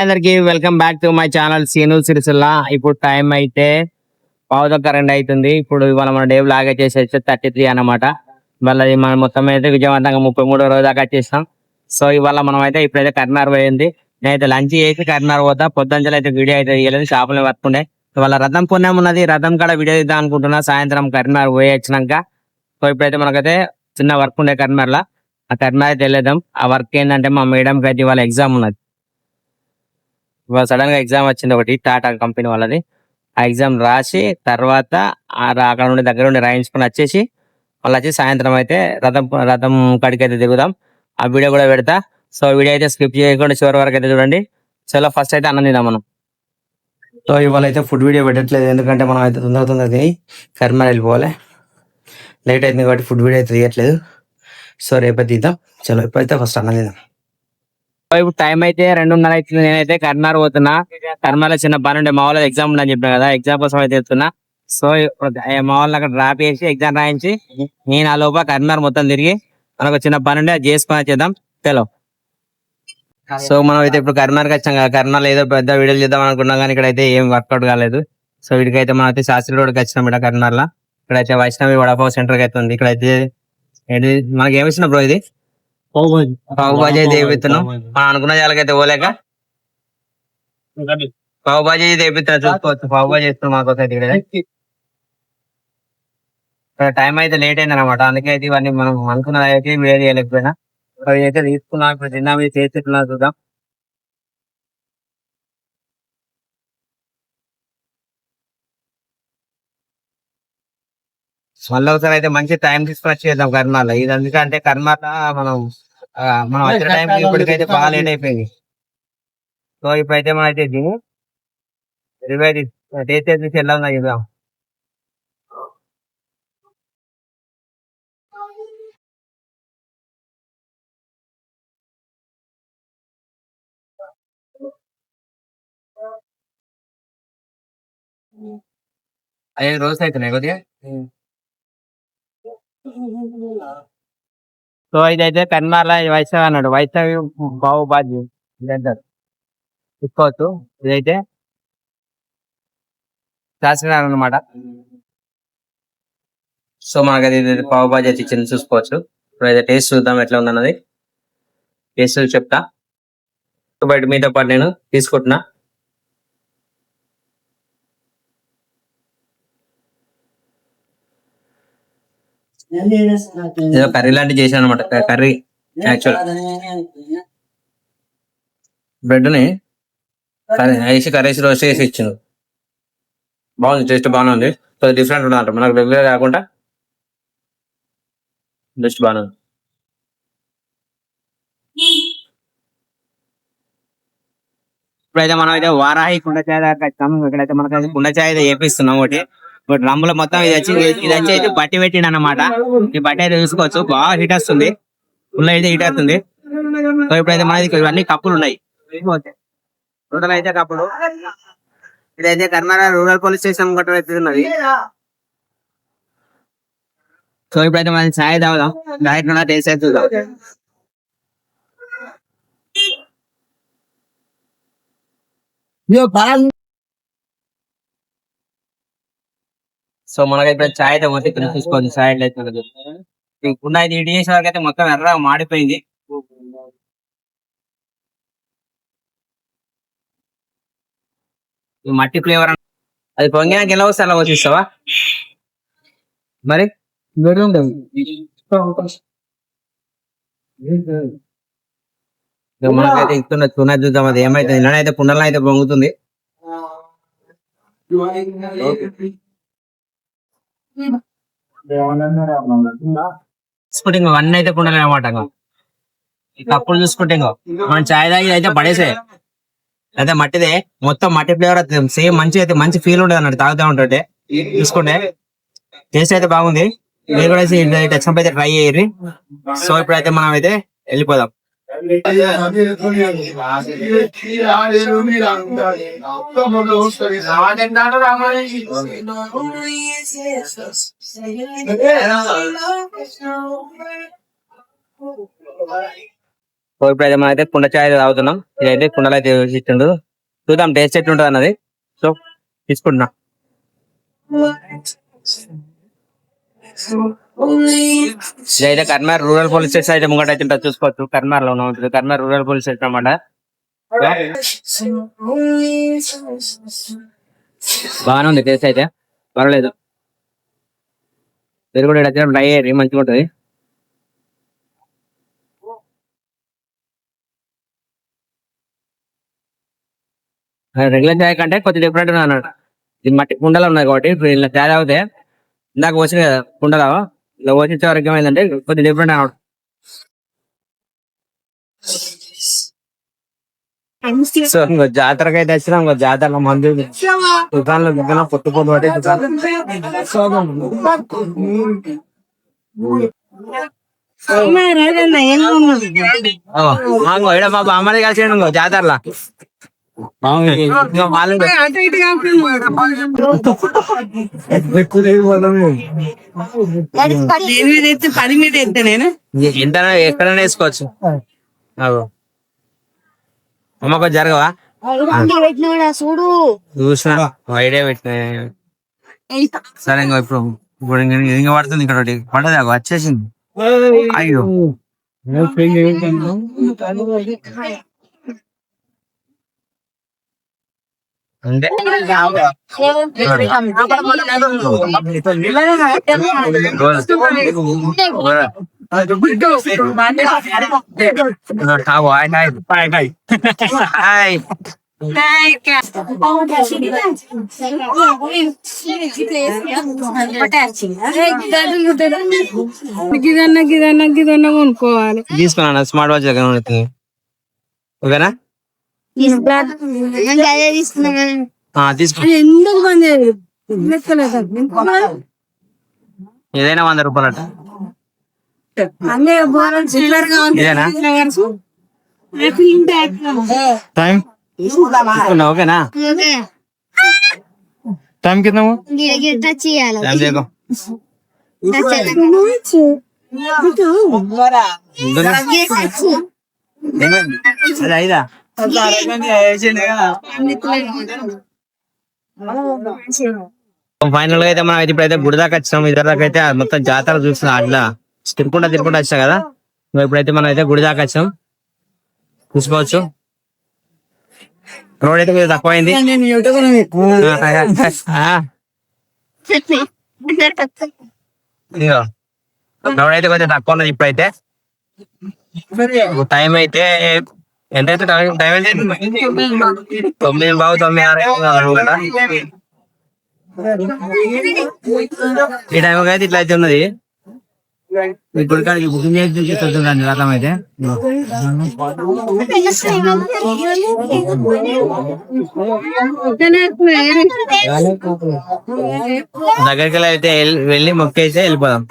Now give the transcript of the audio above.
అందరికి welcome back to my channel Seenu Sircilla. ఇప్పుడు time అయితే పావుదొక్క 2 అవుతుంది. ఇప్పుడు ఇవాళ మన డే బ్లాగ్ వచ్చేసి 33 అన్నమాట. ఇవాళ మనం మొత్తం అయితే విజయవంతంగా 33వ రోజు దాకా వచ్చేసాం. సో ఇవాళ మనం అయితే ఇప్పుడైతే కరీంనగర్ పోయింది. నేనైతే లంచ్ చేసి కరీంనగర్ పోతా. పొద్దుంచలు అయితే వీడియో అయితే తీయలేదు, షాపులో పట్టుకుండే. ఇవాళ రథం పుణ్యం ఉన్నది, రథం కాడ వీడియో తీద్దాం అనుకుంటున్నా సాయంత్రం కరీంనగర్ పోయి వచ్చినాక. సో ఇప్పుడైతే మనకైతే చిన్న వర్క్ ఉండే కరీంనగర్లో, ఆ కరీంనగర్ అయితే వెళ్ళేద్దాం. ఆ వర్క్ ఏంటంటే మా మేడంకి అయితే ఇవాళ ఎగ్జామ్ ఉన్నది. ఇవాళ సడన్ గా ఎగ్జామ్ వచ్చింది ఒకటి టాటా కంపెనీ వాళ్ళది. ఆ ఎగ్జామ్ రాసి తర్వాత అక్కడ నుండి దగ్గర నుండి రాయించుకుని వచ్చేసి మళ్ళీ వచ్చి సాయంత్రం అయితే రథం రథం కాడికి అయితే దిగుదాం. ఆ వీడియో కూడా పెడతా. సో వీడియో అయితే స్కిప్ చేయకుండా చివరి వరకు అయితే చూడండి. చలో ఫస్ట్ అయితే అన్నం తిందాం మనం. సో ఇవాళ అయితే ఫుడ్ వీడియో పెట్టట్లేదు, ఎందుకంటే మనం అయితే తొందర తిని కరీంనగర్ వెళ్ళిపోవాలి. లేట్ అవుతుంది కాబట్టి ఫుడ్ వీడియో అయితే తీయట్లేదు. సో రేపైతే తీద్దాం. చలో ఇప్పుడైతే ఫస్ట్ అన్నం తిందాం. ఇప్పుడు టైం అయితే 2:30 అవుతుంది. నేనైతే కరీంనగర్ పోతున్నా. కరీంనగర్ చిన్న పని ఉండే, మా వాళ్ళ ఎగ్జామ్ ఉందని చెప్పిన కదా, ఎగ్జామ్ కోసం అయితే వెళ్తున్నా. సో మా వాళ్ళని అక్కడ డ్రాప్ చేసి ఎగ్జామ్ రాయించి నేను ఆ లోపల కరీంనగర్ మొత్తం తిరిగి మనకు చిన్న పని ఉండే అది చేసుకొని వచ్చేద్దాం. చలో. సో మనం అయితే ఇప్పుడు కరీంనగర్కి వచ్చాం కదా, కరీంనగర్ ఏదో పెద్ద వీడియోలు చేద్దాం అనుకున్నాం కానీ ఇక్కడ అయితే ఏం వర్కౌట్ కాలేదు. సో వీడికైతే మనం అయితే శాస్త్రి రోడ్కి వచ్చినాం ఇక్కడ కరీంనగర్లో. ఇక్కడైతే వైష్ణవి వడాపావ్ సెంటర్కి అయితే ఉంది. ఇక్కడైతే మనకి ఏమి ఇచ్చిన బ్రో ఇది పావు బాజీ అయితే వేపిస్తున్నాం. మనం అనుకున్న జాలకైతే పోలేక పావు బాజీ అయితే వేపిస్తున్నా, చూసుకోవచ్చు. పావు బాజీ చేస్తున్నాం మాకోసం అయితే. ఇక్కడ టైం అయితే లేట్ అయింది అనమాట, అందుకే అయితే ఇవన్నీ మనం అనుకున్నది అయితే వీడియో చేయలేకపోయినా. అయితే తీసుకున్నాం, ఇప్పుడు తిన్నా మీద చేస్తున్నా చూద్దాం. మళ్ళీ ఒకసారి అయితే మంచి టైం తీసుకుని వచ్చేద్దాం కర్మాల. ఇది ఎందుకంటే కర్మాల మనం వచ్చిన టైం ఇప్పటికైతే బాగా లేట్ అయిపోయింది. సో ఇప్పుడైతే మనం అయితే దీన్ని రివైజ్ టేస్ట్ తీసి వెళ్ళాం చూద్దాం. అదే రోజు అవుతున్నాయి కొద్దిగా. సో ఇదైతే కర్మాల వైష్ణవి అన్నాడు, వైష్ణవి బావు బాజీ అంటారు, చూసుకోవచ్చు. ఇదైతే శాస్త్రీయ అనమాట. సో మనకి అది పావు బాజీ అయితే ఇచ్చింది, చూసుకోవచ్చు. ఇప్పుడు అయితే టేస్ట్ చూద్దాం ఎట్లా ఉందన్నది. టేస్ట్ చెప్తా. బయట మీతో పాటు నేను తీసుకుంటున్నా. ఏదో కర్రీ లాంటివి చేశాను అనమాట. కర్రీ యాక్చువల్ బ్రెడ్ ని వేసి కర్రీస్ రోస్ట్ చేసి ఇచ్చింది. బాగుంది, టేస్ట్ బాగానే ఉంది. సో డిఫరెంట్ ఉన్నదంట, మనకు రెగ్యులర్ కాకుండా టేస్ట్ బాగానే ఉంది. ఇప్పుడైతే మనం అయితే వారాహి కుండ చాయ్ దగ్గర వచ్చాము. ఇక్కడైతే మనకైతే కుండ చాయ్ అయితే చేపిస్తున్నాం ఒకటి. డ్రమ్ముల మొత్తం ఇది వచ్చి అయితే బట్టి పెట్టిండు అనమాట. ఈ బట్టి అయితే చూసుకోవచ్చు, బాగా హీట్ వస్తుంది, ఫుల్ అయితే హీట్ వస్తుంది. సో ఇప్పుడైతే మనకి ఇవన్నీ కప్పులు ఉన్నాయి, టోటల్ అయితే కప్పులు. ఇదైతే కర్నాటక రూరల్ పోలీస్ స్టేషన్ కూడా ఉన్నది. సో ఇప్పుడైతే మనం చాయ్ తాగుదాం, డైరెక్ట్ టేస్ట్ అయితే చూద్దాం. సో మనకైతే చాయ్ అయితే పోతే ఇక్కడ చూసుకోండి, చాయ్ అయితే కుండ అయితే ఇటు చేసే వరకు అయితే మొత్తం ఎర్రగా మాడిపోయింది. మట్టి ఫ్లేవర్ అది పొంగినాక ఎలా వస్తే అలా వచ్చిస్తావా మరి. మనకైతే ఇస్తున్న తున చూద్దాం అది ఏమైతే. ఇలానైతే కుండలో అయితే పొంగుతుంది. చూసుకుంటే అన్నీ అయితే కుండలు అనమాట. కప్పులు చూసుకుంటే మనం చాయ్ తాగి అయితే పడేసే అయితే మట్టిదే, మొత్తం మట్టి ఫ్లేవర్ అవుతుంది. సేమ్ మంచి అయితే మంచి ఫీల్ ఉండదు అన్నట్టు తాగుతూ ఉంటుంటే. చూసుకుంటే టేస్ట్ అయితే బాగుంది. మీరు కూడా వచ్చినప్పుడు అయితే ట్రై చేయరు. సో ఇప్పుడైతే మనం అయితే వెళ్ళిపోదాం. సో ఇప్పుడైతే మనం అయితే కుండ చాయ్ అయితే తాగుతున్నాం. ఇదైతే కుండలో అయితే ఇచ్చిండు. చూద్దాం టేస్ట్ ఎట్లుంటుంది అన్నది. సో తీసుకుంటున్నా. ఇదైతే కర్మార్ రూరల్ పోలీస్ స్టేషన్ అయితే ముంగట అయితే ఉంటుంది, చూసుకోవచ్చు. కర్మార్ లో ఉంటుంది, కర్మార్ రూరల్ పోలీస్ స్టేషన్ అన్నమాట. బాగానే ఉంది టేస్ట్ అయితే, పర్వాలేదు. మీరు కూడా ఇక్కడ ట్రై అయ్యి మంచిగా ఉంటుంది. రెగ్యులర్ చాయ్ కంటే కొంచెం డిఫరెంట్ అన్నమాట. ఇది మట్టి కుండలో ఉన్నాయి కాబట్టి ఇప్పుడు ఇలా చాయ్ తాగితే ఇందాక వచ్చింది కదా కుండలో, ఇలా వచ్చే వరకు ఏమైందంటే కొంచెం డిఫరెంట్ అన్నమాట. సో ఇంకో జాతరకి అయితే వచ్చినా, ఇంకో జాతరలో మంది దుకాణంలో దుకాణం పొట్టు పొట్టు పట్టి మా బామ్మని కలిసి ఇంకో జాతరలో ఎంత ఎక్కడైనా వేసుకోవచ్చు. అమ్మకు జరగవా చూసిన ఐడియా పెట్టిన. సరే ఇంకా ఇప్పుడు ఇంకా పడుతుంది ఇక్కడ పడదా వచ్చేసింది. అయ్యో అంటే కొనుక్కోవాలి. తీసుకున్నా స్మార్ట్ వాచ్ దగ్గర ఓకేనా? ఏదైనా 100 రూపాయలట. ఓకేనా? టైం కింద ఐదా ఫైనల్ గా అయితే మనం అయితే ఇప్పుడైతే గుడి దాకా వచ్చినాం. ఇద్దరు దాకా అయితే మొత్తం జాతర చూస్తున్నాం. అట్లా తిరుకుంటా వచ్చినా కదా. ఇప్పుడైతే మనం అయితే గుడి దాకా వచ్చాం, చూసుకోవచ్చు. రోడ్ అయితే కొంచెం తక్కువైంది. రోడ్ అయితే కొంచెం తక్కువ ఉన్నది. ఇప్పుడైతే టైం అయితే ఎంతైతే టైం అయితే 9:09 కదా. ఈ టైం అయితే ఇట్లా అయితే ఉన్నది. ఇప్పుడు బుకింగ్ చేసి రకం అయితే దగ్గరికి అయితే వెళ్ళి మొక్కేసి వెళ్ళిపోదాం.